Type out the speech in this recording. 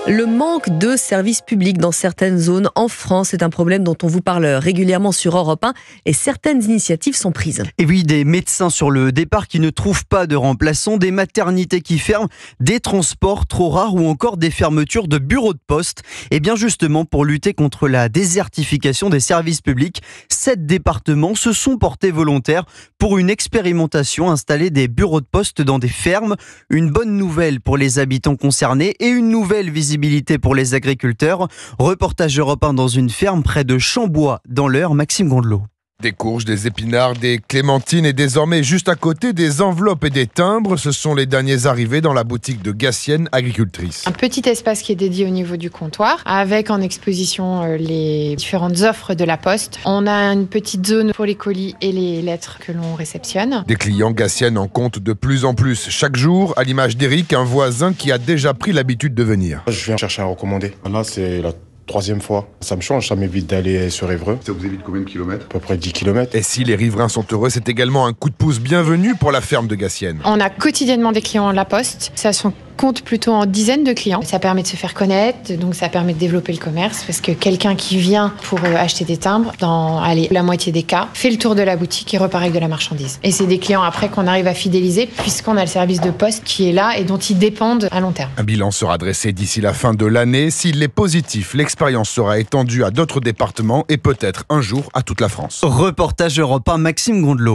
Le manque de services publics dans certaines zones en France est un problème dont on vous parle régulièrement sur Europe 1 et certaines initiatives sont prises. Et oui, des médecins sur le départ qui ne trouvent pas de remplaçants, des maternités qui ferment, des transports trop rares ou encore des fermetures de bureaux de poste. Et bien justement, pour lutter contre la désertification des services publics, 7 départements se sont portés volontaires pour une expérimentation, installer des bureaux de poste dans des fermes. Une bonne nouvelle pour les habitants concernés et une nouvelle visibilité pour les agriculteurs. Reportage Europe 1 dans une ferme près de Chambois dans l'Eure, Maxime Gondelot. Des courges, des épinards, des clémentines et désormais juste à côté des enveloppes et des timbres. Ce sont les derniers arrivés dans la boutique de Gassienne, agricultrice. Un petit espace qui est dédié au niveau du comptoir avec en exposition les différentes offres de la Poste. On a une petite zone pour les colis et les lettres que l'on réceptionne. Des clients Gassienne en comptent de plus en plus chaque jour, à l'image d'Éric, un voisin qui a déjà pris l'habitude de venir. Je viens chercher à recommander. Là, c'est la 3e fois. Ça me change, ça m'évite d'aller sur Évreux. Ça vous évite combien de kilomètres ? À peu près 10 km. Et si les riverains sont heureux, c'est également un coup de pouce bienvenu pour la ferme de Gassienne. On a quotidiennement des clients à la Poste. Ça se compte plutôt en dizaines de clients. Ça permet de se faire connaître, donc ça permet de développer le commerce parce que quelqu'un qui vient pour acheter des timbres, dans la moitié des cas, fait le tour de la boutique et repart avec de la marchandise. Et c'est des clients après qu'on arrive à fidéliser puisqu'on a le service de poste qui est là et dont ils dépendent à long terme. Un bilan sera dressé d'ici la fin de l'année. S'il est positif, l'expérience sera étendue à d'autres départements et peut-être un jour à toute la France. Reportage Europe 1, Maxime Gondelot.